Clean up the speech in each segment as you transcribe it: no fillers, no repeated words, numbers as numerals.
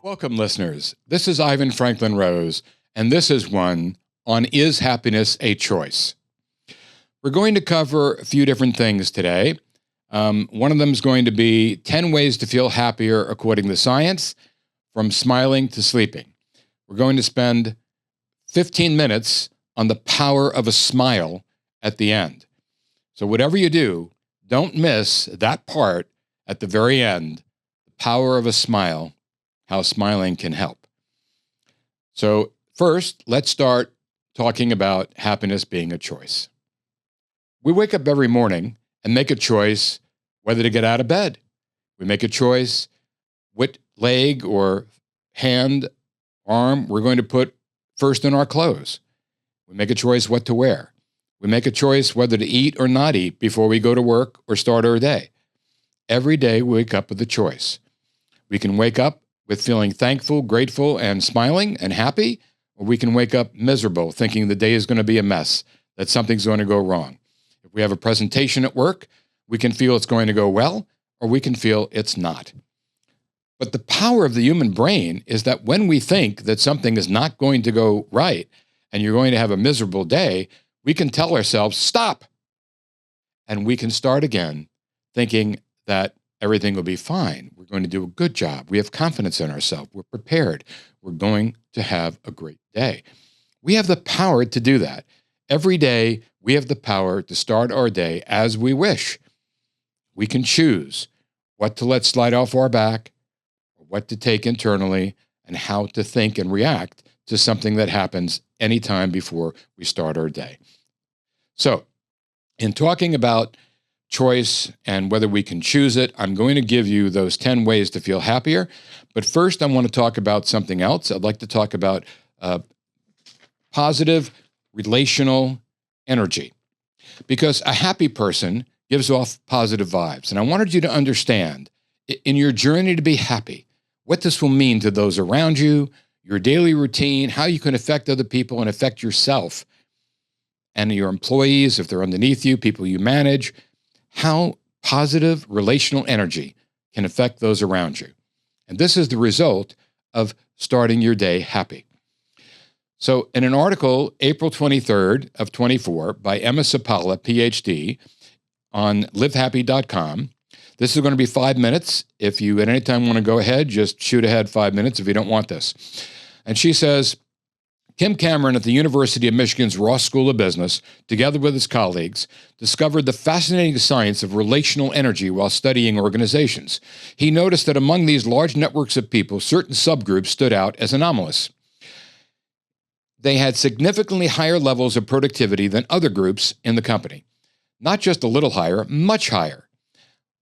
Welcome, listeners. This is Ivan Franklin Rose, and this is one on Is Happiness a Choice? We're going to cover a few different things today. One of them is going to be 10 ways to feel happier according to science, from smiling to sleeping. We're going to spend 15 minutes on the power of a smile at the end. So whatever you do, don't miss that part at the very end, the power of a smile, how smiling can help. So first, let's start talking about happiness being a choice. We wake up every morning and make a choice whether to get out of bed. We make a choice what leg or hand, arm we're going to put first in our clothes. We make a choice what to wear. We make a choice whether to eat or not eat before we go to work or start our day. Every day we wake up with a choice. We can wake up with feeling thankful, grateful, and smiling and happy, or we can wake up miserable, thinking the day is going to be a mess, that something's going to go wrong. If we have a presentation at work, we can feel it's going to go well, or we can feel it's not. But the power of the human brain is that when we think that something is not going to go right, and you're going to have a miserable day, we can tell ourselves, stop. And we can start again, thinking that everything will be fine. We're going to do a good job. We have confidence in ourselves. We're prepared. We're going to have a great day. We have the power to do that. Every day, we have the power to start our day as we wish. We can choose what to let slide off our back, or what to take internally, and how to think and react to something that happens anytime before we start our day. So, in talking about choice and whether we can choose it, I'm going to give you those 10 ways to feel happier. But first, I want to talk about something else. I'd like to talk about positive relational energy, because a happy person gives off positive vibes. And I wanted you to understand, in your journey to be happy, what this will mean to those around you, your daily routine, how you can affect other people and affect yourself and your employees, if they're underneath you, people you manage, how positive relational energy can affect those around you. And this is the result of starting your day happy. So in an article, April 23rd of 24, by Emma Sapala, PhD, on livehappy.com, this is going to be 5 minutes. If you at any time want to go ahead, just shoot ahead 5 minutes if you don't want this. And she says, Kim Cameron at the University of Michigan's Ross School of Business, together with his colleagues, discovered the fascinating science of relational energy while studying organizations. He noticed that among these large networks of people, certain subgroups stood out as anomalous. They had significantly higher levels of productivity than other groups in the company. Not just a little higher, much higher.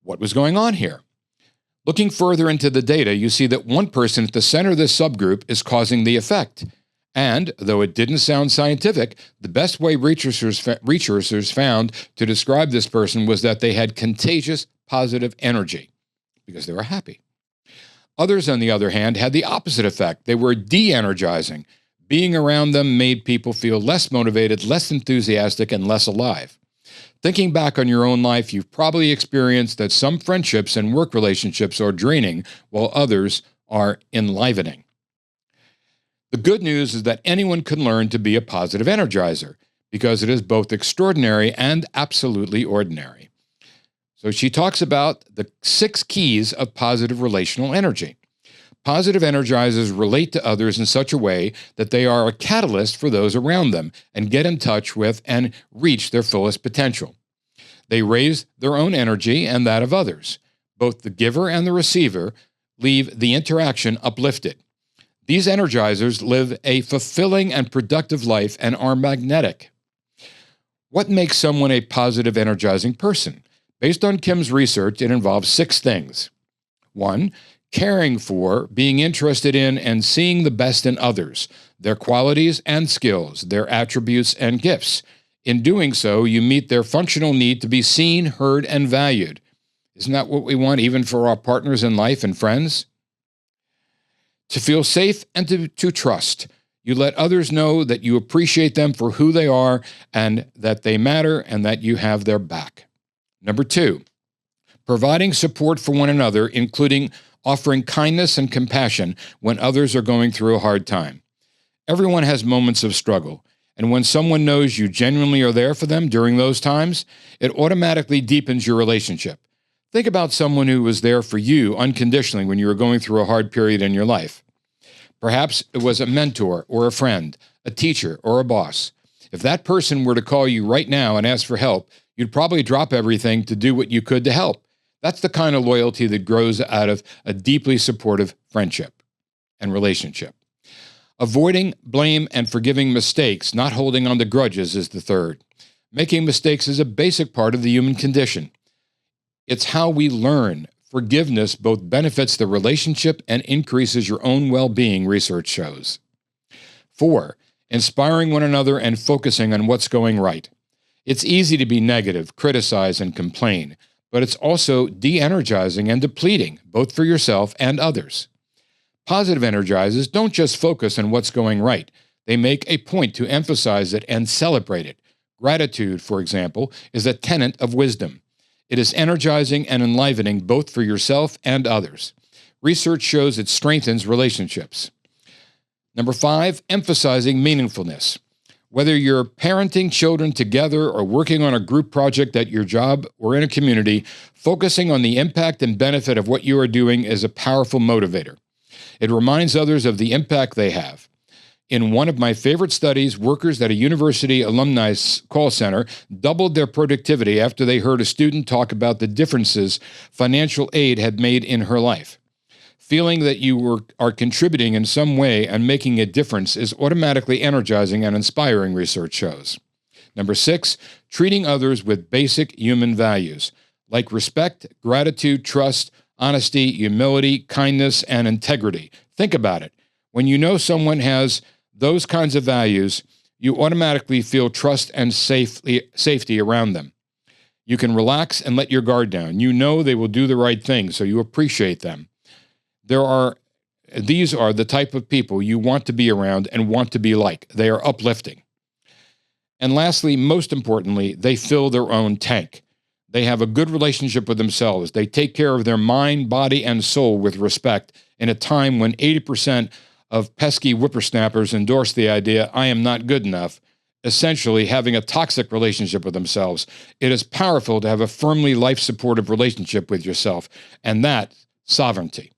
What was going on here? Looking further into the data, you see that one person at the center of this subgroup is causing the effect. And, though it didn't sound scientific, the best way researchers found to describe this person was that they had contagious positive energy because they were happy. Others, on the other hand, had the opposite effect. They were de-energizing. Being around them made people feel less motivated, less enthusiastic, and less alive. Thinking back on your own life, you've probably experienced that some friendships and work relationships are draining while others are enlivening. The good news is that anyone can learn to be a positive energizer because it is both extraordinary and absolutely ordinary. So she talks about the 6 keys of positive relational energy. Positive energizers relate to others in such a way that they are a catalyst for those around them and get in touch with and reach their fullest potential. They raise their own energy and that of others. Both the giver and the receiver leave the interaction uplifted. These energizers live a fulfilling and productive life and are magnetic. What makes someone a positive, energizing person? Based on Kim's research, it involves 6 things. 1, caring for, being interested in, and seeing the best in others, their qualities and skills, their attributes and gifts. In doing so, you meet their functional need to be seen, heard, and valued. Isn't that what we want even for our partners in life and friends? To feel safe and to trust. You let others know that you appreciate them for who they are and that they matter and that you have their back. Number 2, providing support for one another, including offering kindness and compassion when others are going through a hard time. Everyone has moments of struggle, and when someone knows you genuinely are there for them during those times, it automatically deepens your relationship. Think about someone who was there for you unconditionally when you were going through a hard period in your life. Perhaps it was a mentor or a friend, a teacher or a boss. If that person were to call you right now and ask for help, you'd probably drop everything to do what you could to help. That's the kind of loyalty that grows out of a deeply supportive friendship and relationship. Avoiding blame and forgiving mistakes, not holding on to grudges, is the third. Making mistakes is a basic part of the human condition. It's how we learn. Forgiveness both benefits the relationship and increases your own well-being, research shows. 4, inspiring one another and focusing on what's going right. It's easy to be negative, criticize, and complain, but it's also de-energizing and depleting, both for yourself and others. Positive energizers don't just focus on what's going right. They make a point to emphasize it and celebrate it. Gratitude, for example, is a tenet of wisdom. It is energizing and enlivening both for yourself and others. Research shows it strengthens relationships. Number 5, emphasizing meaningfulness. Whether you're parenting children together or working on a group project at your job or in a community, focusing on the impact and benefit of what you are doing is a powerful motivator. It reminds others of the impact they have. In one of my favorite studies, workers at a university alumni call center doubled their productivity after they heard a student talk about the differences financial aid had made in her life. Feeling that you are contributing in some way and making a difference is automatically energizing and inspiring, research shows. Number 6, treating others with basic human values like respect, gratitude, trust, honesty, humility, kindness, and integrity. Think about it. When you know someone has those kinds of values, you automatically feel trust and safety around them. You can relax and let your guard down. You know they will do the right thing, so you appreciate them. These are the type of people you want to be around and want to be like. They are uplifting. And lastly, most importantly, they fill their own tank. They have a good relationship with themselves. They take care of their mind, body, and soul with respect in a time when 80% of pesky whippersnappers endorse the idea, I am not good enough, essentially having a toxic relationship with themselves. It is powerful to have a firmly life-supportive relationship with yourself, and that's sovereignty.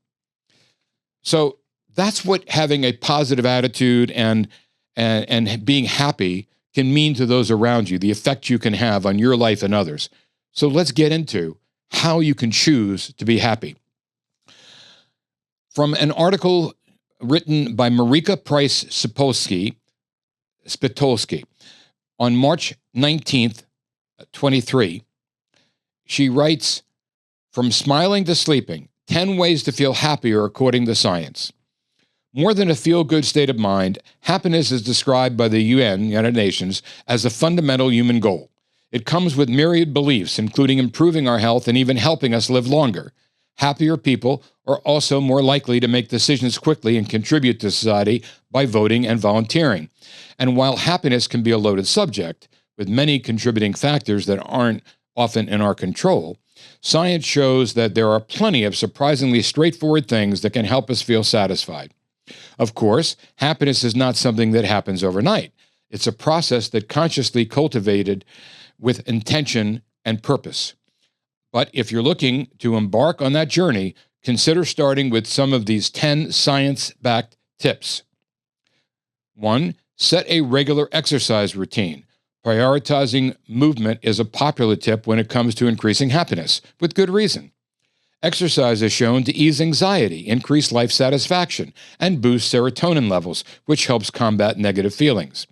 So that's what having a positive attitude and being happy can mean to those around you, the effect you can have on your life and others. So let's get into how you can choose to be happy. From an article written by Marika Price-Spitolsky on March 19th, 23, she writes, "From smiling to sleeping, 10 ways to feel happier according to science." More than a feel-good state of mind, happiness is described by the UN, United Nations, as a fundamental human goal. It comes with myriad beliefs, including improving our health and even helping us live longer. Happier people are also more likely to make decisions quickly and contribute to society by voting and volunteering. And while happiness can be a loaded subject, with many contributing factors that aren't often in our control, science shows that there are plenty of surprisingly straightforward things that can help us feel satisfied. Of course, happiness is not something that happens overnight. It's a process that consciously cultivated with intention and purpose. But if you're looking to embark on that journey, consider starting with some of these 10 science-backed tips. 1, set a regular exercise routine. Prioritizing movement is a popular tip when it comes to increasing happiness, with good reason. Exercise is shown to ease anxiety, increase life satisfaction, and boost serotonin levels, which helps combat negative feelings.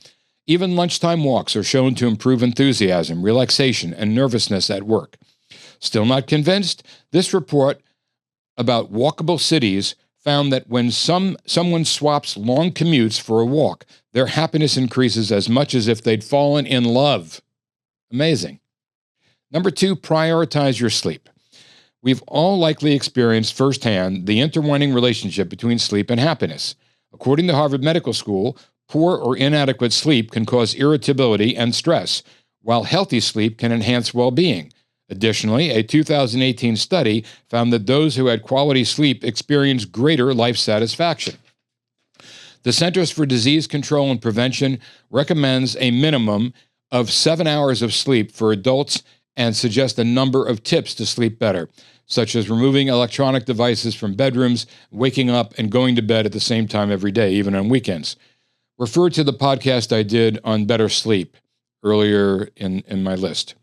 Even lunchtime walks are shown to improve enthusiasm, relaxation, and nervousness at work. Still not convinced? This report about walkable cities found that when someone swaps long commutes for a walk, their happiness increases as much as if they'd fallen in love. Amazing. Number 2, prioritize your sleep. We've all likely experienced firsthand the intertwining relationship between sleep and happiness. According to Harvard Medical School, poor or inadequate sleep can cause irritability and stress, while healthy sleep can enhance well-being. Additionally, a 2018 study found that those who had quality sleep experienced greater life satisfaction. The Centers for Disease Control and Prevention recommends a minimum of 7 hours of sleep for adults and suggests a number of tips to sleep better, such as removing electronic devices from bedrooms, waking up, and going to bed at the same time every day, even on weekends. Refer to the podcast I did on better sleep earlier in my list.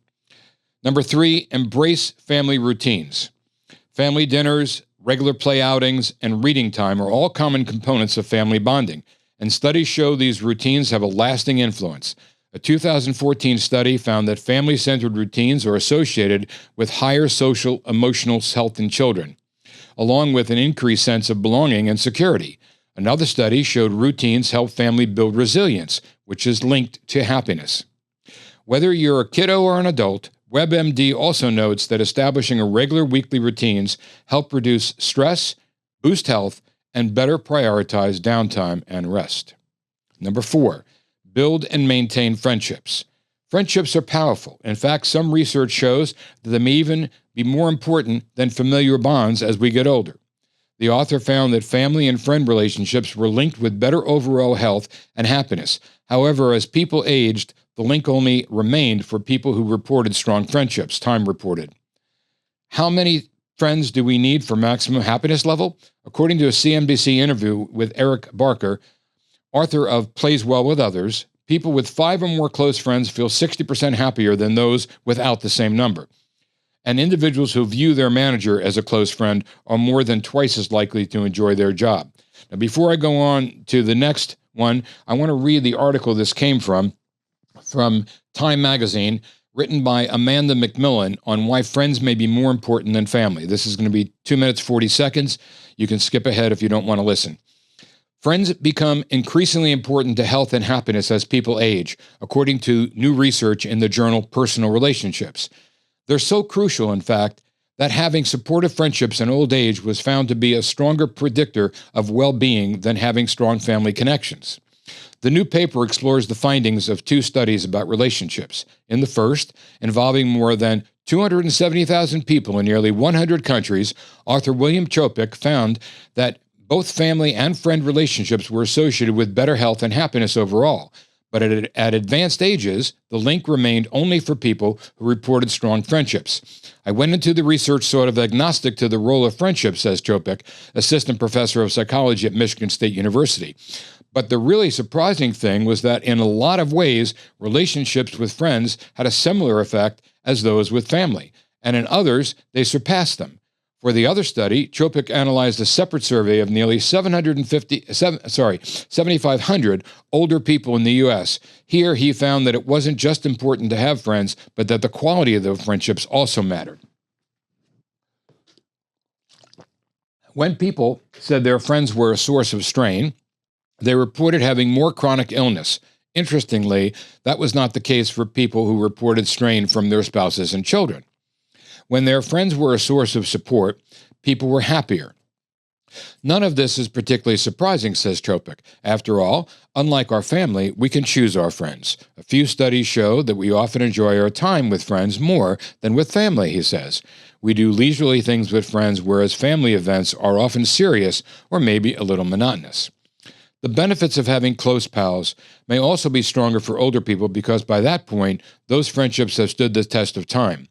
Number 3, embrace family routines. Family dinners, regular play outings, and reading time are all common components of family bonding, and studies show these routines have a lasting influence. A 2014 study found that family-centered routines are associated with higher social emotional health in children, along with an increased sense of belonging and security. Another study showed routines help family build resilience, which is linked to happiness. Whether you're a kiddo or an adult, WebMD also notes that establishing a regular weekly routines help reduce stress, boost health, and better prioritize downtime and rest. Number 4, build and maintain friendships. Friendships are powerful. In fact, some research shows that they may even be more important than familiar bonds as we get older. The author found that family and friend relationships were linked with better overall health and happiness. However, as people aged, the link only remained for people who reported strong friendships, Time reported. How many friends do we need for maximum happiness level? According to a CNBC interview with Eric Barker, author of Plays Well with Others, people with 5 or more close friends feel 60% happier than those without the same number. And individuals who view their manager as a close friend are more than twice as likely to enjoy their job. Now, before I go on to the next one, I want to read the article this came from Time Magazine, written by Amanda McMillan on why friends may be more important than family. This is going to be 2 minutes, 40 seconds. You can skip ahead if you don't want to listen. Friends become increasingly important to health and happiness as people age, according to new research in the journal Personal Relationships. They're so crucial, in fact, that having supportive friendships in old age was found to be a stronger predictor of well-being than having strong family connections. The new paper explores the findings of 2 studies about relationships. In the first, involving more than 270,000 people in nearly 100 countries, author William Chopik found that both family and friend relationships were associated with better health and happiness overall. But at advanced ages, the link remained only for people who reported strong friendships. I went into the research sort of agnostic to the role of friendship, says Chopik, assistant professor of psychology at Michigan State University. But the really surprising thing was that in a lot of ways, relationships with friends had a similar effect as those with family, and in others, they surpassed them. For the other study, Chopik analyzed a separate survey of nearly 7,500 older people in the U.S. Here, he found that it wasn't just important to have friends, but that the quality of those friendships also mattered. When people said their friends were a source of strain, they reported having more chronic illness. Interestingly, that was not the case for people who reported strain from their spouses and children. When their friends were a source of support, people were happier. None of this is particularly surprising, says Chopik. After all, unlike our family, we can choose our friends. A few studies show that we often enjoy our time with friends more than with family, he says. We do leisurely things with friends, whereas family events are often serious or maybe a little monotonous. The benefits of having close pals may also be stronger for older people because by that point, those friendships have stood the test of time.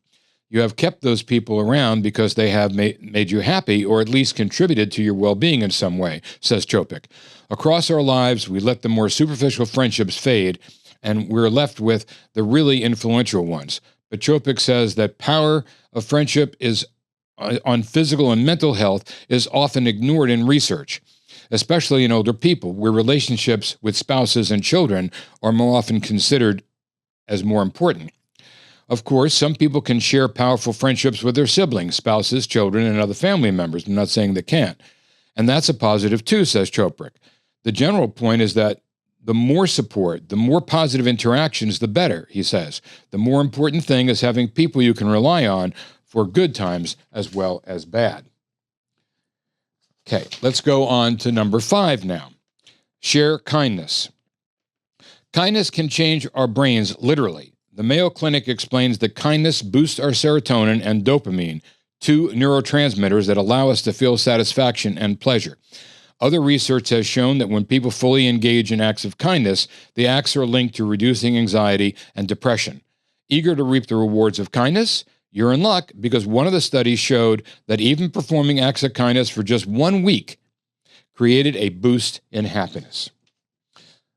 You have kept those people around because they have made you happy or at least contributed to your well-being in some way, says Chopik. Across our lives, we let the more superficial friendships fade, and we're left with the really influential ones. But Chopik says that power of friendship is on physical and mental health is often ignored in research, especially in older people, where relationships with spouses and children are more often considered as more important. Of course, some people can share powerful friendships with their siblings, spouses, children, and other family members. I'm not saying they can't. And that's a positive too, says Chopik. The general point is that the more support, the more positive interactions, the better, he says. The more important thing is having people you can rely on for good times as well as bad. Okay, let's go on to number 5 now. Share kindness. Kindness can change our brains literally. The Mayo Clinic explains that kindness boosts our serotonin and dopamine, two neurotransmitters that allow us to feel satisfaction and pleasure. Other research has shown that when people fully engage in acts of kindness, the acts are linked to reducing anxiety and depression. Eager to reap the rewards of kindness? You're in luck, because one of the studies showed that even performing acts of kindness for just 1 week created a boost in happiness.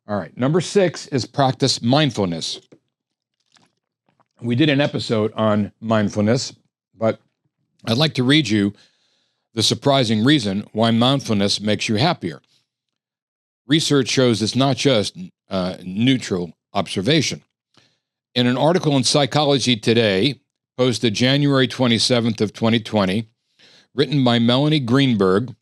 All right, number 6 is practice mindfulness. We did an episode on mindfulness, but I'd like to read you the surprising reason why mindfulness makes you happier. Research shows it's not just neutral observation. In an article in Psychology Today, posted January 27th of 2020, written by Melanie Greenberg,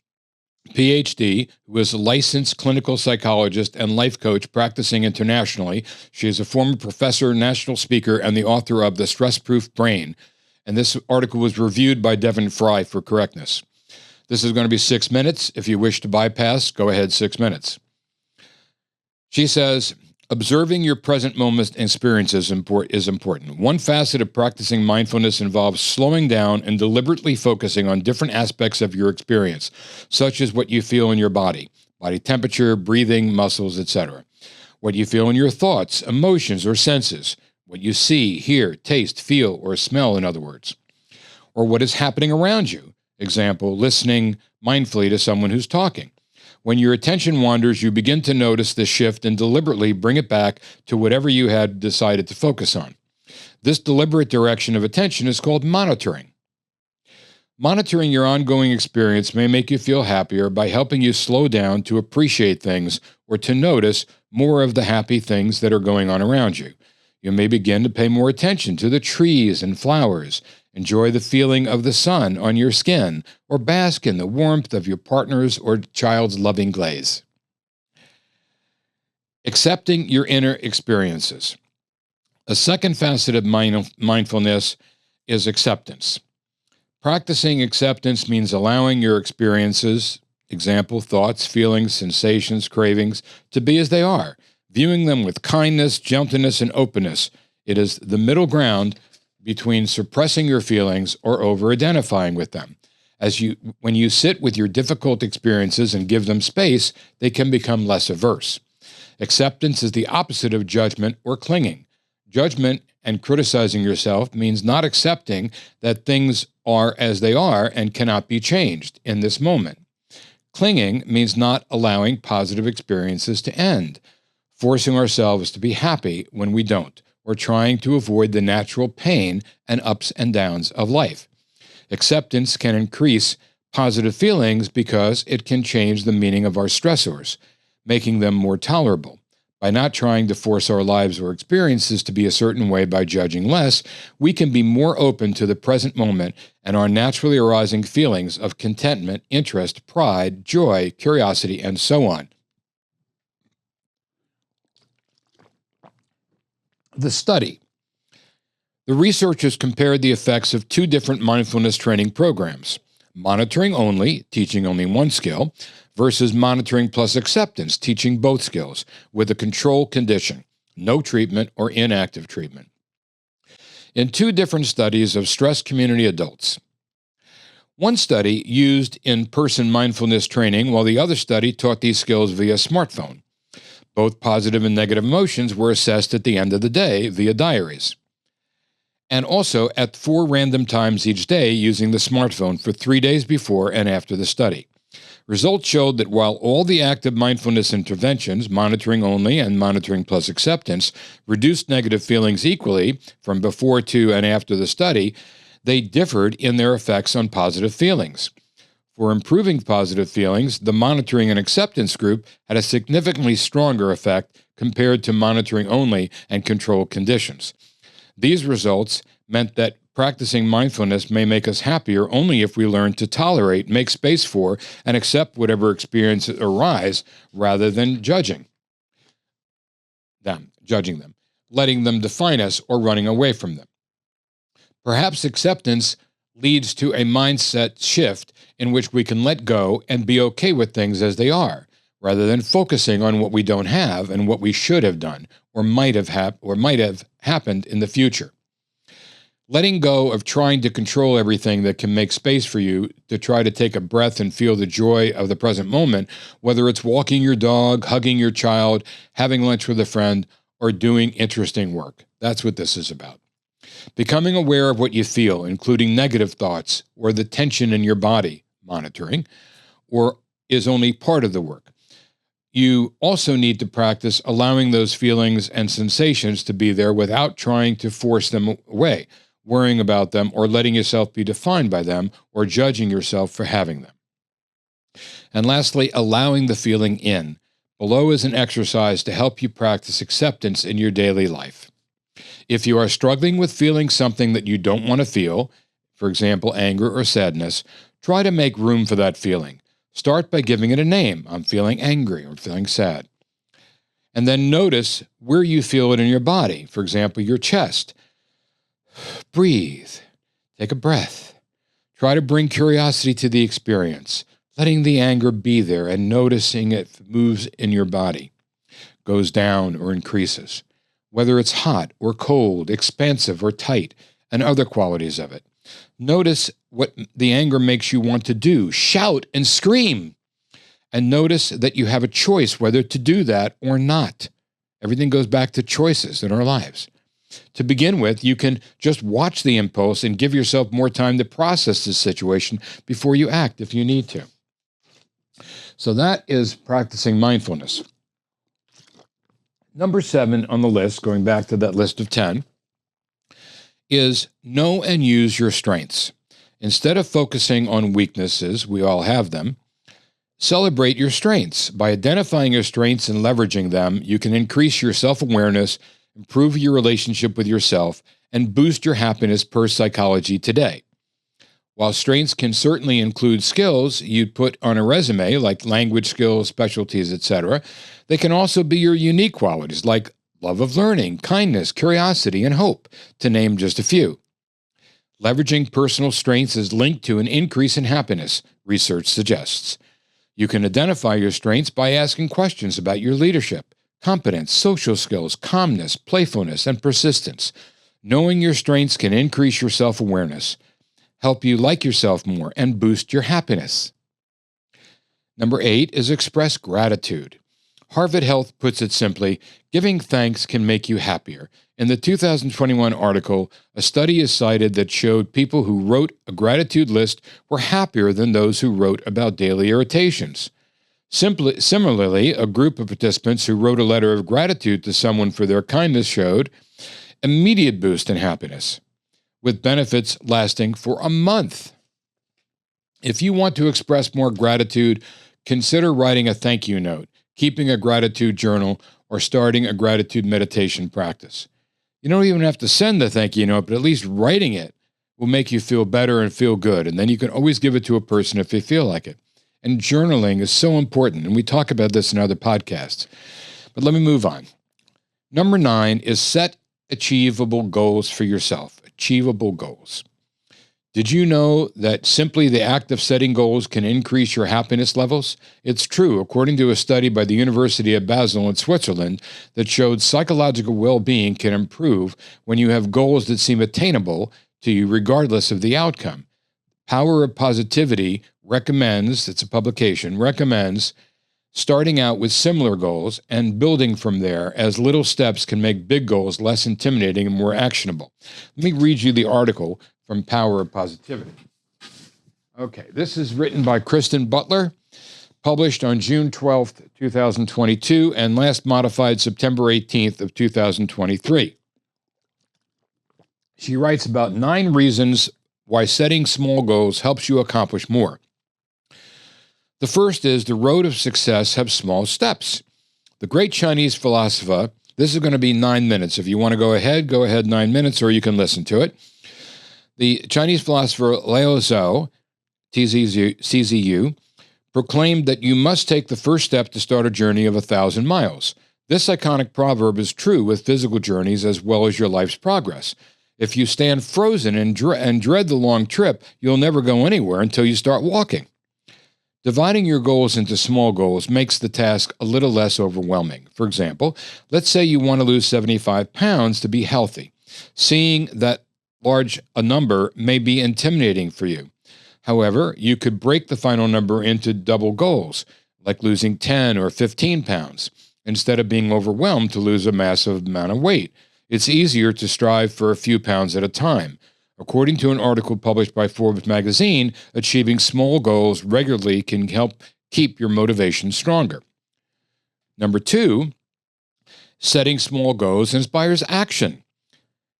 PhD, who is a licensed clinical psychologist and life coach practicing internationally. She is a former professor, national speaker, and the author of The Stress-Proof Brain. And this article was reviewed by Devin Fry for correctness. This is going to be 6 minutes. If you wish to bypass, go ahead, 6 minutes. She says, observing your present moment experiences is important. One facet of practicing mindfulness involves slowing down and deliberately focusing on different aspects of your experience, such as what you feel in your body temperature, breathing, muscles, etc. What you feel in your thoughts, emotions, or senses, what you see, hear, taste, feel, or smell, in other words, or what is happening around you. Example, listening mindfully to someone who's talking. When your attention wanders, you begin to notice the shift and deliberately bring it back to whatever you had decided to focus on. This deliberate direction of attention is called monitoring. Monitoring your ongoing experience may make you feel happier by helping you slow down to appreciate things or to notice more of the happy things that are going on around you. You may begin to pay more attention to the trees and flowers, enjoy the feeling of the sun on your skin, or bask in the warmth of your partner's or child's loving glaze. Accepting your inner experiences. A second facet of mindfulness is acceptance. Practicing acceptance means allowing your experiences, example, thoughts, feelings, sensations, cravings, to be as they are, viewing them with kindness, gentleness, and openness. It is the middle ground between suppressing your feelings or over-identifying with them. When you sit with your difficult experiences and give them space, they can become less averse. Acceptance is the opposite of judgment or clinging. Judgment and criticizing yourself means not accepting that things are as they are and cannot be changed in this moment. Clinging means not allowing positive experiences to end, forcing ourselves to be happy when we don't, or trying to avoid the natural pain and ups and downs of life. Acceptance can increase positive feelings because it can change the meaning of our stressors, making them more tolerable. By not trying to force our lives or experiences to be a certain way by judging less, we can be more open to the present moment and our naturally arising feelings of contentment, interest, pride, joy, curiosity, and so on. The study. The researchers compared the effects of 2 different mindfulness training programs, monitoring only, teaching only one skill, versus monitoring plus acceptance, teaching both skills, with a control condition, no treatment or inactive treatment. In 2 different studies of stress community adults. One study used in-person mindfulness training, while the other study taught these skills via smartphone. Both positive and negative emotions were assessed at the end of the day via diaries, and also at 4 random times each day using the smartphone for 3 days before and after the study. Results showed that while all the active mindfulness interventions, monitoring only and monitoring plus acceptance, reduced negative feelings equally from before to and after the study, they differed in their effects on positive feelings. For improving positive feelings, the monitoring and acceptance group had a significantly stronger effect compared to monitoring only and control conditions. These results meant that practicing mindfulness may make us happier only if we learn to tolerate, make space for, and accept whatever experiences arise rather than judging them, letting them define us or running away from them. Perhaps acceptance leads to a mindset shift in which we can let go and be okay with things as they are, rather than focusing on what we don't have and what we should have done or might have happened in the future. Letting go of trying to control everything that can make space for you to try to take a breath and feel the joy of the present moment, whether it's walking your dog, hugging your child, having lunch with a friend, or doing interesting work. That's what this is about. Becoming aware of what you feel, including negative thoughts or the tension in your body, monitoring, or is only part of the work. You also need to practice allowing those feelings and sensations to be there without trying to force them away, worrying about them, or letting yourself be defined by them, or judging yourself for having them. And lastly, allowing the feeling in. Below is an exercise to help you practice acceptance in your daily life. If you are struggling with feeling something that you don't want to feel, for example, anger or sadness, try to make room for that feeling. Start by giving it a name. I'm feeling angry or feeling sad. And then notice where you feel it in your body. For example, your chest. Breathe. Take a breath. Try to bring curiosity to the experience, letting the anger be there and noticing it moves in your body, goes down or increases, whether it's hot or cold, expansive or tight, and other qualities of it. Notice what the anger makes you want to do. Shout and scream. And notice that you have a choice whether to do that or not. Everything goes back to choices in our lives. To begin with, you can just watch the impulse and give yourself more time to process the situation before you act if you need to. So that is practicing mindfulness. Number 7 on the list, going back to that list of 10, is know and use your strengths. Instead of focusing on weaknesses, we all have them, celebrate your strengths. By identifying your strengths and leveraging them, you can increase your self-awareness, improve your relationship with yourself, and boost your happiness per Psychology Today. While strengths can certainly include skills you'd put on a resume, like language skills, specialties, etc., they can also be your unique qualities, like love of learning, kindness, curiosity, and hope, to name just a few. Leveraging personal strengths is linked to an increase in happiness, research suggests. You can identify your strengths by asking questions about your leadership, competence, social skills, calmness, playfulness, and persistence. Knowing your strengths can increase your self-awareness, help you like yourself more, and boost your happiness. Number 8 is express gratitude. Harvard Health puts it simply, giving thanks can make you happier. In the 2021 article, a study is cited that showed people who wrote a gratitude list were happier than those who wrote about daily irritations. Similarly, a group of participants who wrote a letter of gratitude to someone for their kindness showed immediate boost in happiness, with benefits lasting for a month. If you want to express more gratitude, consider writing a thank you note, keeping a gratitude journal, or starting a gratitude meditation practice. You don't even have to send the thank you note, but at least writing it will make you feel better and feel good. And then you can always give it to a person if you feel like it. And journaling is so important, and we talk about this in other podcasts. But let me move on. Number 9 is set achievable goals for yourself. Achievable goals. Did you know that simply the act of setting goals can increase your happiness levels? It's true, according to a study by the University of Basel in Switzerland that showed psychological well-being can improve when you have goals that seem attainable to you regardless of the outcome. Power of Positivity recommends, it's a publication, recommends starting out with similar goals and building from there, as little steps can make big goals less intimidating and more actionable. Let me read you the article from Power of Positivity. Okay, this is written by Kristen Butler, published on June 12th, 2022, and last modified September 18th of 2023. She writes about 9 reasons why setting small goals helps you accomplish more. The first is the road of success has small steps. The great Chinese philosopher, this is going to be 9 minutes. If you want to go ahead 9 minutes, or you can listen to it. The Chinese philosopher Lao Tzu, CZU, proclaimed that you must take the first step to start a journey of 1,000 miles. This iconic proverb is true with physical journeys as well as your life's progress. If you stand frozen and dread the long trip, you'll never go anywhere until you start walking. Dividing your goals into small goals makes the task a little less overwhelming. For example, let's say you want to lose 75 pounds to be healthy. Seeing that large a number may be intimidating for you. However, you could break the final number into double goals, like losing 10 or 15 pounds, instead of being overwhelmed to lose a massive amount of weight. It's easier to strive for a few pounds at a time. According to an article published by Forbes magazine, achieving small goals regularly can help keep your motivation stronger. Number 2, setting small goals inspires action.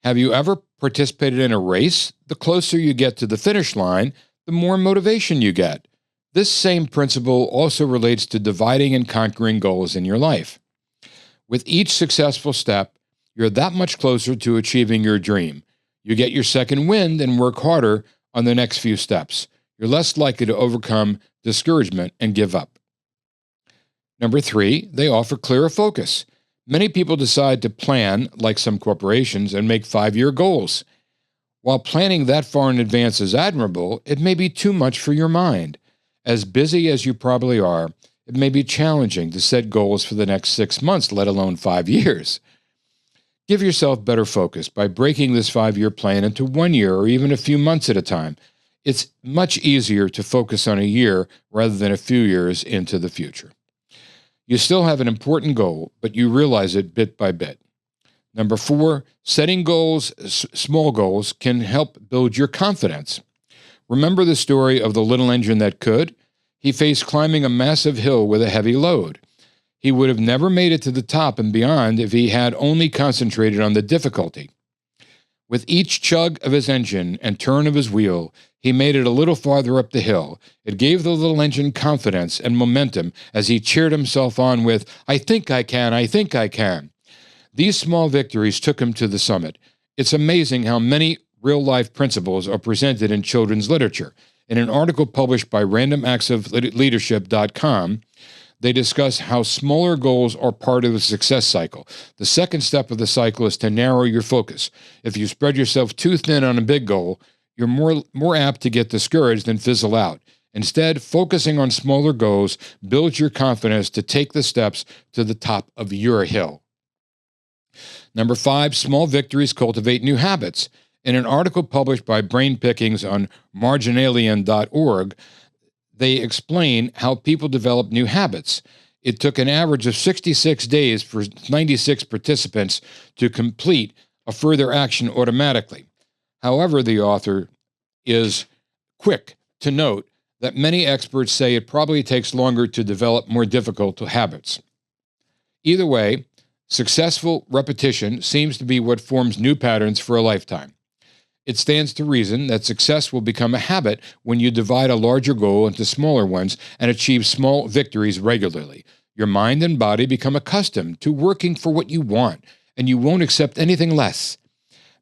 Have you ever participated in a race? The closer you get to the finish line, the more motivation you get. This same principle also relates to dividing and conquering goals in your life. With each successful step, you're that much closer to achieving your dream. You get your second wind and work harder on the next few steps. You're less likely to overcome discouragement and give up. Number 3, they offer clearer focus. Many people decide to plan, like some corporations, and make 5-year goals. While planning that far in advance is admirable, it may be too much for your mind. As busy as you probably are, it may be challenging to set goals for the next 6 months, let alone 5 years. Give yourself better focus by breaking this 5-year plan into 1 year or even a few months at a time. It's much easier to focus on a year rather than a few years into the future. You still have an important goal, but you realize it bit by bit. Number 4, setting goals, small goals, can help build your confidence. Remember the story of the little engine that could? He faced climbing a massive hill with a heavy load. He would have never made it to the top and beyond if he had only concentrated on the difficulty. With each chug of his engine and turn of his wheel, he made it a little farther up the hill. It gave the little engine confidence and momentum as he cheered himself on with, "I think I can, I think I can." These small victories took him to the summit. It's amazing how many real-life principles are presented in children's literature. In an article published by randomactsofleadership.com, they discuss how smaller goals are part of the success cycle. The second step of the cycle is to narrow your focus. If you spread yourself too thin on a big goal, you're more apt to get discouraged and fizzle out. Instead, focusing on smaller goals builds your confidence to take the steps to the top of your hill. Number 5, small victories cultivate new habits. In an article published by Brain Pickings on marginalian.org, they explain how people develop new habits. It took an average of 66 days for 96 participants to complete a further action automatically. However, the author is quick to note that many experts say it probably takes longer to develop more difficult habits. Either way, successful repetition seems to be what forms new patterns for a lifetime. It stands to reason that success will become a habit when you divide a larger goal into smaller ones and achieve small victories regularly. Your mind and body become accustomed to working for what you want, and you won't accept anything less.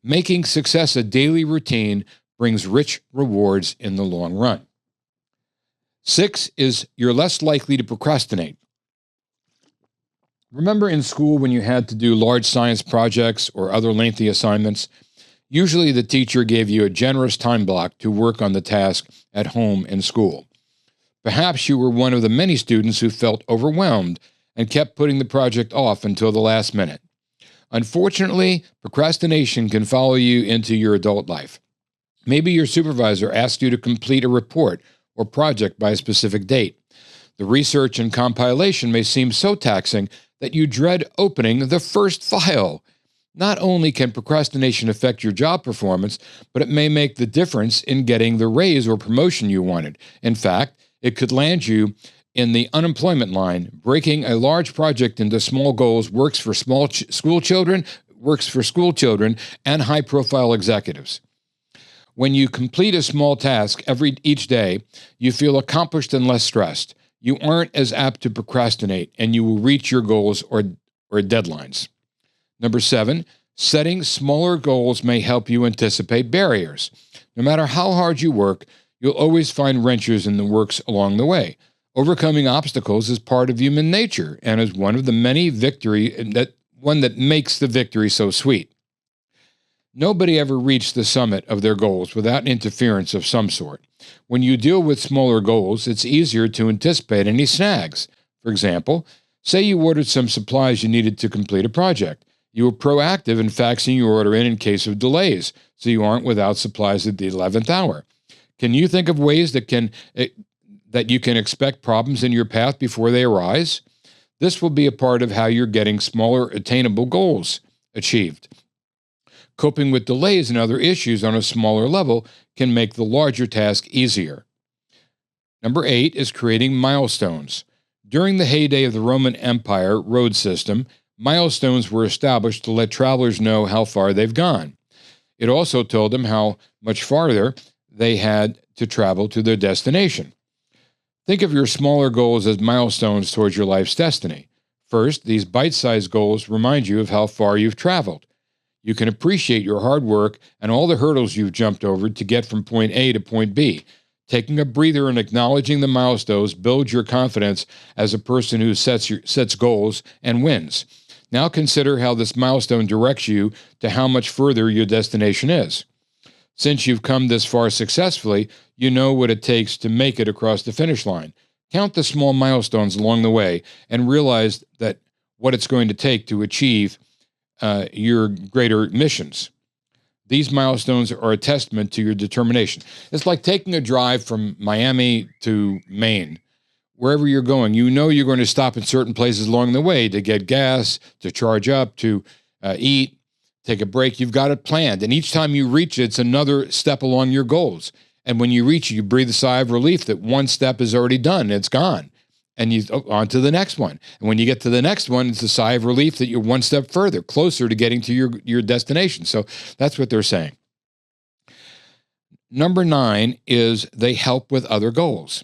Making success a daily routine brings rich rewards in the long run. 6 is you're less likely to procrastinate. Remember in school when you had to do large science projects or other lengthy assignments? Usually the teacher gave you a generous time block to work on the task at home and school. Perhaps you were one of the many students who felt overwhelmed and kept putting the project off until the last minute. Unfortunately, procrastination can follow you into your adult life. Maybe your supervisor asked you to complete a report or project by a specific date. The research and compilation may seem so taxing that you dread opening the first file. Not only can procrastination affect your job performance, but it may make the difference in getting the raise or promotion you wanted. In fact, it could land you in the unemployment line. Breaking a large project into small goals works for school children and high-profile executives. When you complete a small task each day, you feel accomplished and less stressed. You aren't as apt to procrastinate, and you will reach your goals or deadlines. Number 7, setting smaller goals may help you anticipate barriers. No matter how hard you work, you'll always find wrenches in the works along the way. Overcoming obstacles is part of human nature and is one of the many that makes the victory so sweet. Nobody ever reached the summit of their goals without interference of some sort. When you deal with smaller goals, it's easier to anticipate any snags. For example, say you ordered some supplies you needed to complete a project. You were proactive in faxing your order in case of delays, so you aren't without supplies at the 11th hour. Can you think of ways that you can expect problems in your path before they arise? This will be a part of how you're getting smaller attainable goals achieved. Coping with delays and other issues on a smaller level can make the larger task easier. Number 8 is creating milestones. During the heyday of the Roman Empire road system, milestones were established to let travelers know how far they've gone. It also told them how much farther they had to travel to their destination. Think of your smaller goals as milestones towards your life's destiny. First, these bite-sized goals remind you of how far you've traveled. You can appreciate your hard work and all the hurdles you've jumped over to get from point A to point B. Taking a breather and acknowledging the milestones builds your confidence as a person who sets goals and wins. Now consider how this milestone directs you to how much further your destination is. Since you've come this far successfully, you know what it takes to make it across the finish line. Count the small milestones along the way and realize that what it's going to take to achieve your greater missions. These milestones are a testament to your determination. It's like taking a drive from Miami to Maine. Wherever you're going, you know you're going to stop in certain places along the way to get gas, to charge up, to eat, take a break. You've got it planned. And each time you reach it, it's another step along your goals. And when you reach it, you breathe a sigh of relief that one step is already done. It's gone. And you on to the next one. And when you get to the next one, it's a sigh of relief that you're one step further, closer to getting to your destination. So that's what they're saying. Number 9 is they help with other goals.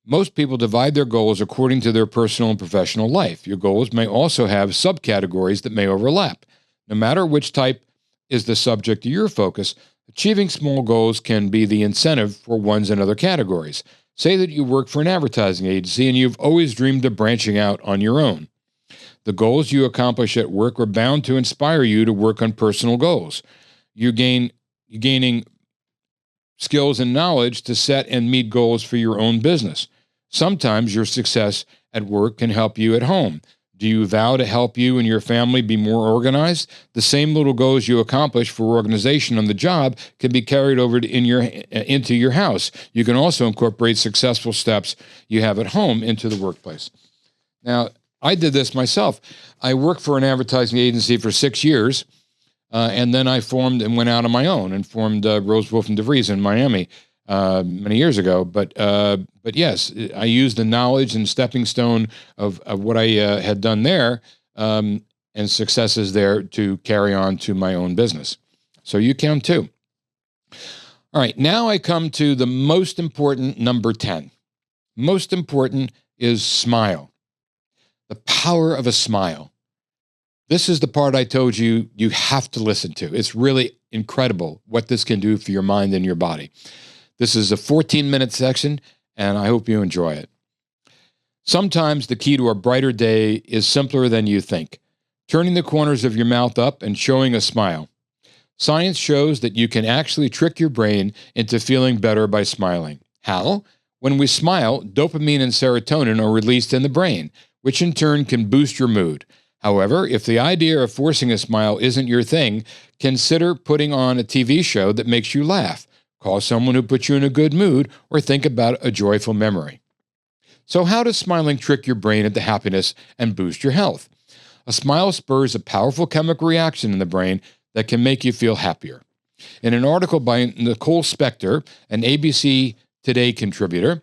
Most people divide their goals according to their personal and professional life. Your goals may also have subcategories that may overlap. No matter which type is the subject of your focus, achieving small goals can be the incentive for ones in other categories. Say that you work for an advertising agency and you've always dreamed of branching out on your own. The goals you accomplish at work are bound to inspire you to work on personal goals. You're gaining skills and knowledge to set and meet goals for your own business. Sometimes your success at work can help you at home. Do you vow to help you and your family be more organized? The same little goals you accomplish for organization on the job can be carried over into your house. You can also incorporate successful steps you have at home into the workplace. Now, I did this myself. I worked for an advertising agency for 6 years, and then I formed and went out on my own and formed Rose Wolf and DeVries in Miami many years ago. But yes, I used the knowledge and stepping stone of what I had done there and successes there to carry on to my own business. So you can too. All right, now I come to the most important number 10. Most important is smile. The power of a smile. This is the part I told you you have to listen to. It's really incredible what this can do for your mind and your body. This is a 14-minute section, and I hope you enjoy it. Sometimes the key to a brighter day is simpler than you think. Turning the corners of your mouth up and showing a smile. Science shows that you can actually trick your brain into feeling better by smiling. How? When we smile, dopamine and serotonin are released in the brain, which in turn can boost your mood. However, if the idea of forcing a smile isn't your thing, consider putting on a TV show that makes you laugh. Call someone who puts you in a good mood, or think about a joyful memory. So how does smiling trick your brain into happiness and boost your health? A smile spurs a powerful chemical reaction in the brain that can make you feel happier. In an article by Nicole Spector, an ABC Today contributor,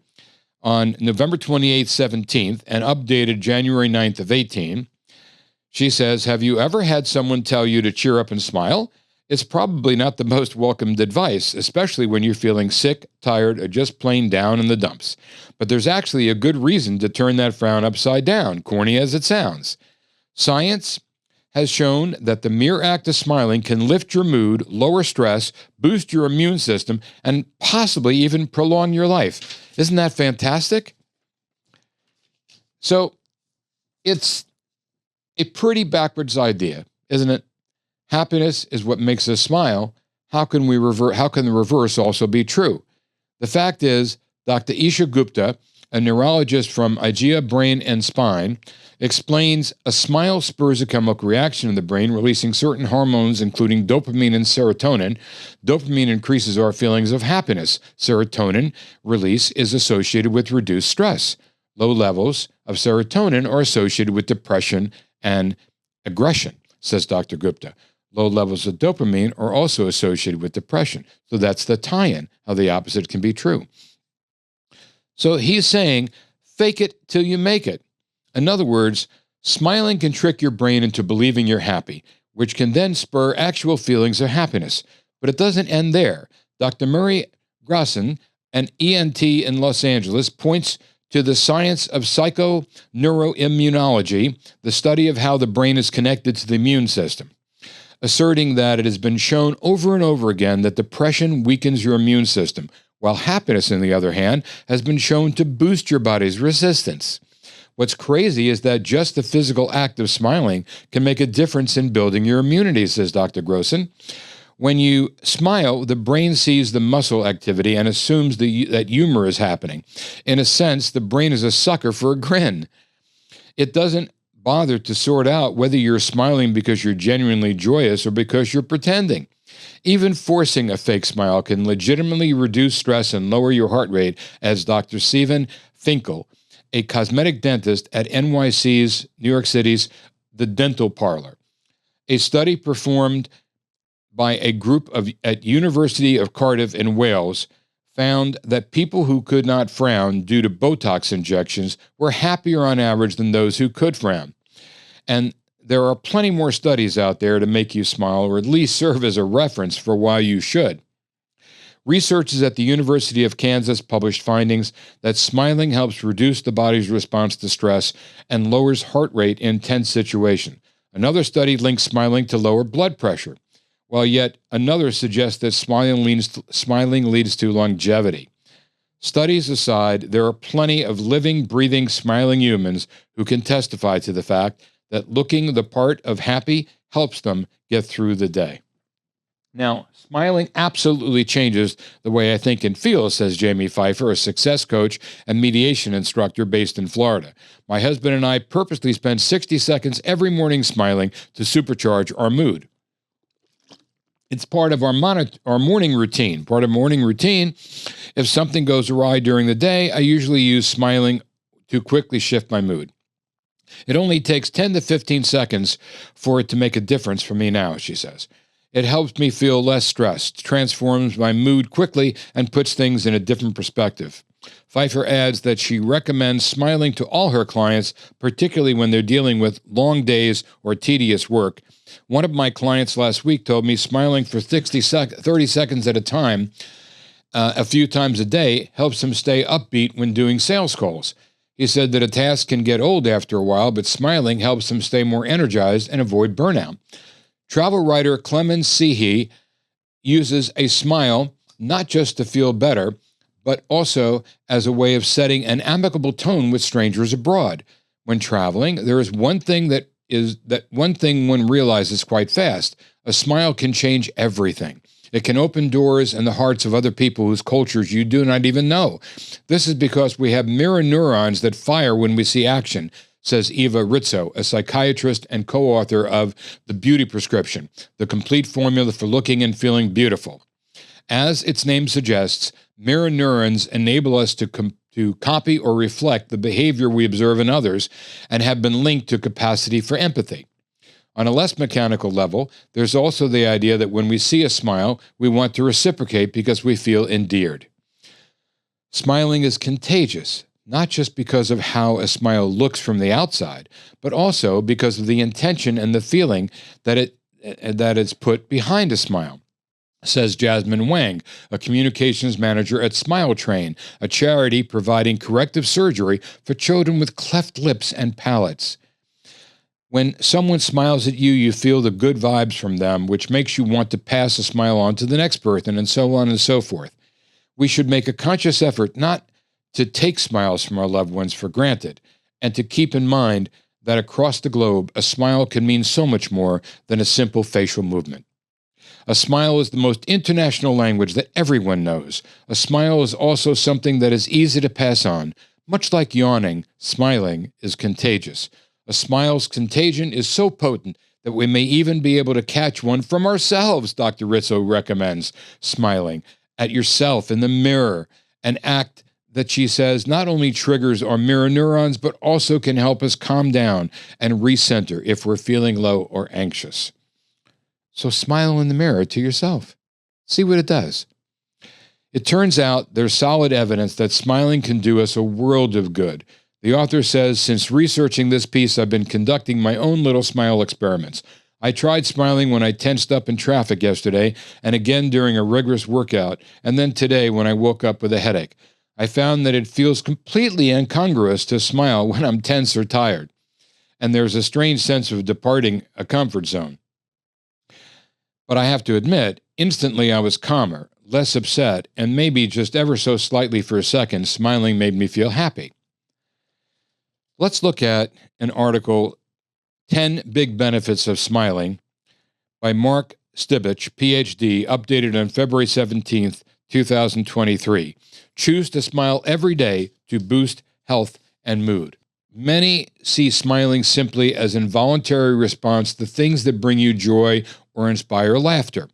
on November 28th, 17th, and updated January 9th of 18, she says, have you ever had someone tell you to cheer up and smile? It's probably not the most welcomed advice, especially when you're feeling sick, tired, or just plain down in the dumps. But there's actually a good reason to turn that frown upside down, corny as it sounds. Science has shown that the mere act of smiling can lift your mood, lower stress, boost your immune system, and possibly even prolong your life. Isn't that fantastic? So it's a pretty backwards idea, isn't it? Happiness is what makes us smile. How can the reverse also be true? The fact is, Dr. Isha Gupta, a neurologist from IGEA Brain and Spine, explains a smile spurs a chemical reaction in the brain, releasing certain hormones, including dopamine and serotonin. Dopamine increases our feelings of happiness. Serotonin release is associated with reduced stress. Low levels of serotonin are associated with depression and aggression, says Dr. Gupta. Low levels of dopamine are also associated with depression. So that's the tie-in, how the opposite can be true. So he's saying, fake it till you make it. In other words, smiling can trick your brain into believing you're happy, which can then spur actual feelings of happiness. But it doesn't end there. Dr. Murray Grasson, an ENT in Los Angeles, points to the science of psychoneuroimmunology, the study of how the brain is connected to the immune system, asserting that it has been shown over and over again that depression weakens your immune system, while happiness, on the other hand, has been shown to boost your body's resistance. What's crazy is that just the physical act of smiling can make a difference in building your immunity, says Dr. Grosson. When you smile, the brain sees the muscle activity and assumes that humor is happening. In a sense, the brain is a sucker for a grin. It doesn't bother to sort out whether you're smiling because you're genuinely joyous or because you're pretending. Even forcing a fake smile can legitimately reduce stress and lower your heart rate, as Dr. Stephen Finkel, a cosmetic dentist at NYC's, New York City's, The Dental Parlor. A study performed by a group at University of Cardiff in Wales found that people who could not frown due to Botox injections were happier on average than those who could frown. And there are plenty more studies out there to make you smile, or at least serve as a reference for why you should. Researchers at the University of Kansas published findings that smiling helps reduce the body's response to stress and lowers heart rate in tense situations. Another study links smiling to lower blood pressure, while yet another suggests that smiling leads to longevity. Studies aside, there are plenty of living, breathing, smiling humans who can testify to the fact that looking the part of happy helps them get through the day. Now, smiling absolutely changes the way I think and feel, says Jamie Pfeiffer, a success coach and mediation instructor based in Florida. My husband and I purposely spend 60 seconds every morning smiling to supercharge our mood. It's part of our morning routine. Part of morning routine, if something goes awry during the day, I usually use smiling to quickly shift my mood. It only takes 10 to 15 seconds for it to make a difference for me now, she says. It helps me feel less stressed, transforms my mood quickly, and puts things in a different perspective. Pfeiffer adds that she recommends smiling to all her clients, particularly when they're dealing with long days or tedious work. One of my clients last week told me smiling for 30 seconds at a time, a few times a day, helps him stay upbeat when doing sales calls. He said that a task can get old after a while, but smiling helps him stay more energized and avoid burnout. Travel writer Clemens Sehe uses a smile not just to feel better, but also as a way of setting an amicable tone with strangers abroad. When traveling, there is one thing one realizes quite fast. A smile can change everything. It can open doors in the hearts of other people whose cultures you do not even know. This is because we have mirror neurons that fire when we see action, says Eva Rizzo, a psychiatrist and co-author of The Beauty Prescription, the complete formula for looking and feeling beautiful. As its name suggests, mirror neurons enable us to copy or reflect the behavior we observe in others and have been linked to capacity for empathy. On a less mechanical level, there's also the idea that when we see a smile, we want to reciprocate because we feel endeared. Smiling is contagious, not just because of how a smile looks from the outside, but also because of the intention and the feeling that is put behind a smile, says Jasmine Wang, a communications manager at Smile Train, a charity providing corrective surgery for children with cleft lips and palates. When someone smiles at you, you feel the good vibes from them, which makes you want to pass a smile on to the next person, and so on and so forth. We should make a conscious effort not to take smiles from our loved ones for granted, and to keep in mind that across the globe, a smile can mean so much more than a simple facial movement. A smile is the most international language that everyone knows. A smile is also something that is easy to pass on. Much like yawning, smiling is contagious. A smile's contagion is so potent that we may even be able to catch one from ourselves, Dr. Rizzo recommends. Smiling at yourself in the mirror, an act that she says not only triggers our mirror neurons, but also can help us calm down and recenter if we're feeling low or anxious. So smile in the mirror to yourself. See what it does. It turns out there's solid evidence that smiling can do us a world of good. The author says, since researching this piece, I've been conducting my own little smile experiments. I tried smiling when I tensed up in traffic yesterday, and again during a rigorous workout, and then today when I woke up with a headache. I found that it feels completely incongruous to smile when I'm tense or tired, and there's a strange sense of departing a comfort zone. But I have to admit, instantly I was calmer, less upset, and maybe just ever so slightly for a second, smiling made me feel happy. Let's look at an article, 10 Big Benefits of Smiling, by Mark Stibich, PhD, updated on February 17th, 2023. Choose to smile every day to boost health and mood. Many see smiling simply as an involuntary response to things that bring you joy or inspire laughter.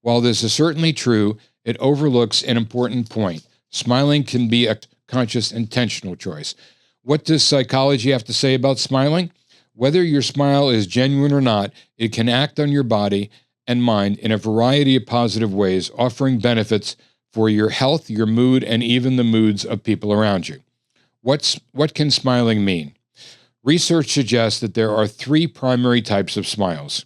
While this is certainly true, it overlooks an important point. Smiling can be a conscious, intentional choice. What does psychology have to say about smiling? Whether your smile is genuine or not, it can act on your body and mind in a variety of positive ways, offering benefits for your health, your mood, and even the moods of people around you. What can smiling mean? Research suggests that there are 3 primary types of smiles.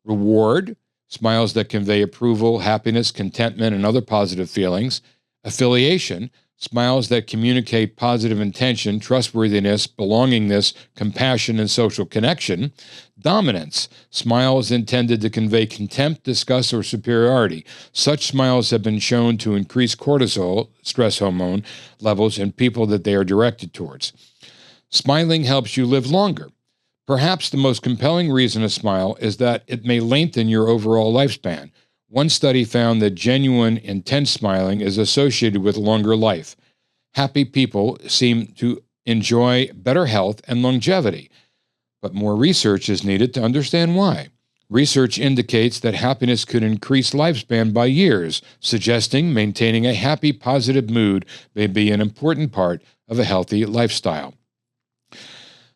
Reward, smiles that convey approval, happiness, contentment, and other positive feelings. Affiliation, smiles that communicate positive intention, trustworthiness, belongingness, compassion, and social connection. Dominance, smiles intended to convey contempt, disgust, or superiority. Such smiles have been shown to increase cortisol, stress hormone, levels in people that they are directed towards. Smiling helps you live longer. Perhaps the most compelling reason to smile is that it may lengthen your overall lifespan. One study found that genuine, intense smiling is associated with longer life. Happy people seem to enjoy better health and longevity, but more research is needed to understand why. Research indicates that happiness could increase lifespan by years, suggesting maintaining a happy, positive mood may be an important part of a healthy lifestyle.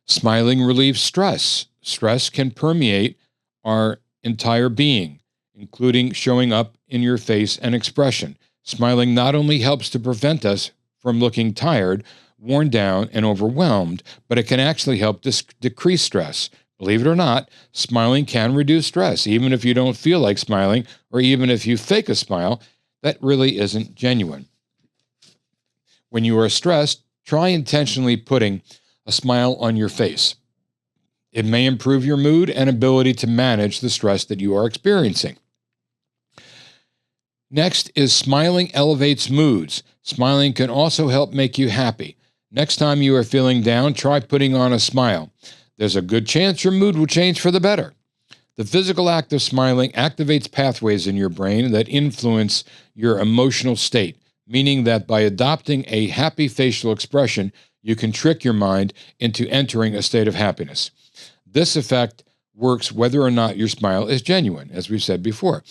Smiling relieves stress. Stress can permeate our entire being, including showing up in your face and expression. Smiling not only helps to prevent us from looking tired, worn down, and overwhelmed, but it can actually help decrease stress. Believe it or not, smiling can reduce stress. Even if you don't feel like smiling, or even if you fake a smile, that really isn't genuine. When you are stressed, try intentionally putting a smile on your face. It may improve your mood and ability to manage the stress that you are experiencing. Next is smiling elevates moods. Smiling can also help make you happy. Next time you are feeling down, try putting on a smile. There's a good chance your mood will change for the better. The physical act of smiling activates pathways in your brain that influence your emotional state, meaning that by adopting a happy facial expression, you can trick your mind into entering a state of happiness. This effect works whether or not your smile is genuine, as we've said before.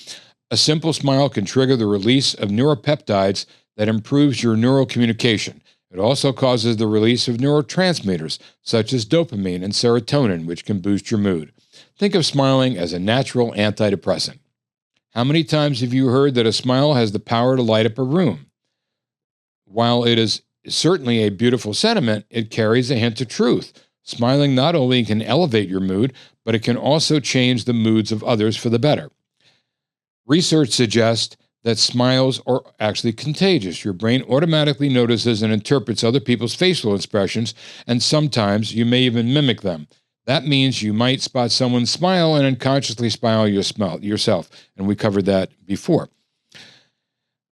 A simple smile can trigger the release of neuropeptides that improves your neural communication. It also causes the release of neurotransmitters such as dopamine and serotonin, which can boost your mood. Think of smiling as a natural antidepressant. How many times have you heard that a smile has the power to light up a room? While it is certainly a beautiful sentiment, it carries a hint of truth. Smiling not only can elevate your mood, but it can also change the moods of others for the better. Research suggests that smiles are actually contagious. Your brain automatically notices and interprets other people's facial expressions, and sometimes you may even mimic them. That means you might spot someone smile and unconsciously smile yourself, and we covered that before.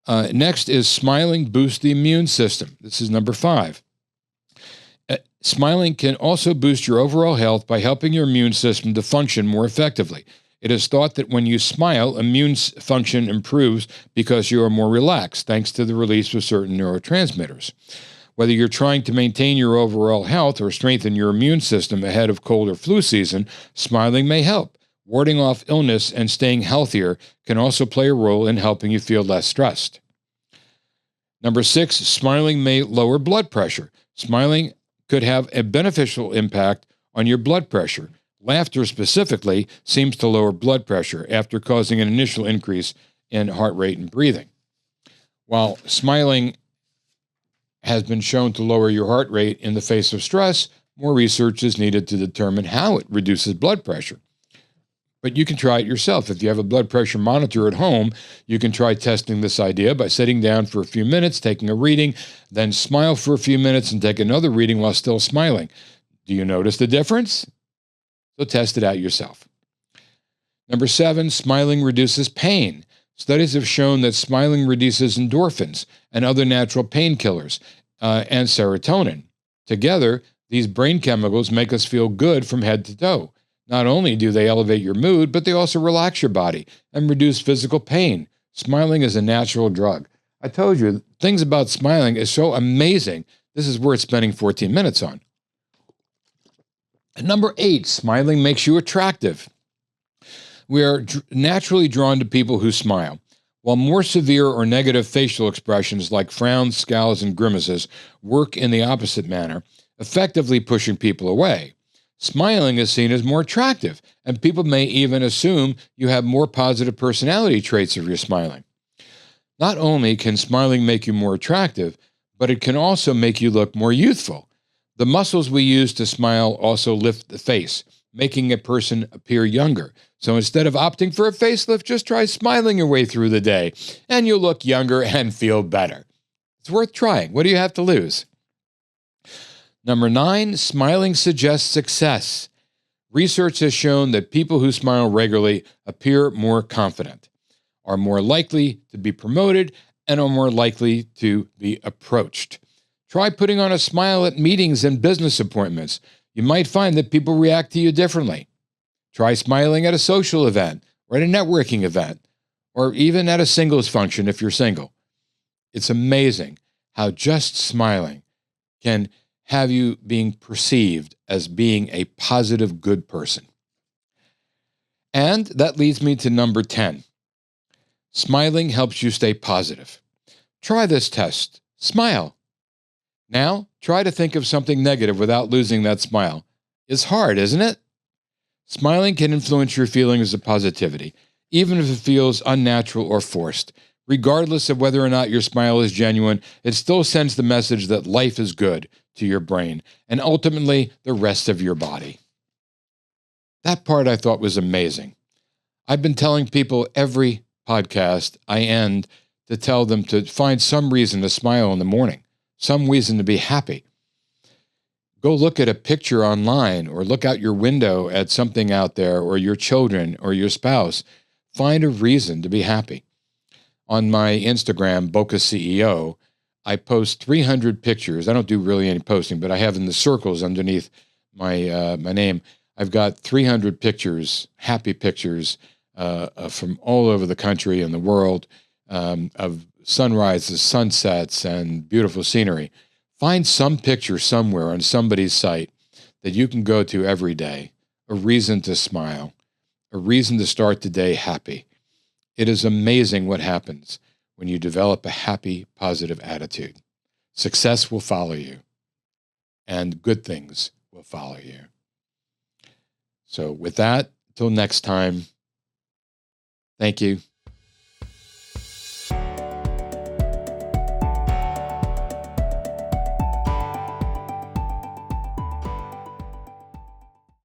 Next is smiling boosts the immune system. This is number 5. Smiling can also boost your overall health by helping your immune system to function more effectively. It is thought that when you smile, immune function improves because you are more relaxed, thanks to the release of certain neurotransmitters. Whether you're trying to maintain your overall health or strengthen your immune system ahead of cold or flu season, smiling may help. Warding off illness and staying healthier can also play a role in helping you feel less stressed. Number 6, smiling may lower blood pressure. Smiling could have a beneficial impact on your blood pressure. Laughter specifically seems to lower blood pressure after causing an initial increase in heart rate and breathing. While smiling has been shown to lower your heart rate in the face of stress, more research is needed to determine how it reduces blood pressure. But you can try it yourself. If you have a blood pressure monitor at home, you can try testing this idea by sitting down for a few minutes, taking a reading, then smile for a few minutes and take another reading while still smiling. Do you notice the difference? So test it out yourself. Number 7, smiling reduces pain. Studies have shown that smiling reduces endorphins and other natural painkillers and serotonin. Together, these brain chemicals make us feel good from head to toe. Not only do they elevate your mood, but they also relax your body and reduce physical pain. Smiling is a natural drug. I told you, things about smiling is so amazing. This is worth spending 14 minutes on. And number 8, smiling makes you attractive. We are naturally drawn to people who smile, while more severe or negative facial expressions like frowns, scowls, and grimaces work in the opposite manner, effectively pushing people away. Smiling is seen as more attractive, and people may even assume you have more positive personality traits if you're smiling. Not only can smiling make you more attractive, but it can also make you look more youthful. The muscles we use to smile also lift the face, making a person appear younger. So instead of opting for a facelift, just try smiling your way through the day, and you'll look younger and feel better. It's worth trying. What do you have to lose? Number 9, smiling suggests success. Research has shown that people who smile regularly appear more confident, are more likely to be promoted, and are more likely to be approached. Try putting on a smile at meetings and business appointments. You might find that people react to you differently. Try smiling at a social event or at a networking event, or even at a singles function if you're single. It's amazing how just smiling can have you being perceived as being a positive, good person. And that leads me to number 10. Smiling helps you stay positive. Try this test. Smile. Now, try to think of something negative without losing that smile. It's hard, isn't it? Smiling can influence your feelings of positivity, even if it feels unnatural or forced. Regardless of whether or not your smile is genuine, it still sends the message that life is good to your brain and ultimately the rest of your body. That part I thought was amazing. I've been telling people every podcast I end to tell them to find some reason to smile in the morning, some reason to be happy. Go look at a picture online or look out your window at something out there or your children or your spouse. Find a reason to be happy. On my Instagram, Boca CEO, I post 300 pictures. I don't do really any posting, but I have in the circles underneath my name. I've got 300 pictures, happy pictures from all over the country and the world of sunrises, sunsets, and beautiful scenery. Find some picture somewhere on somebody's site that you can go to every day, a reason to smile, a reason to start the day happy. It is amazing what happens when you develop a happy, positive attitude. Success will follow you, and good things will follow you. So with that, till next time, thank you.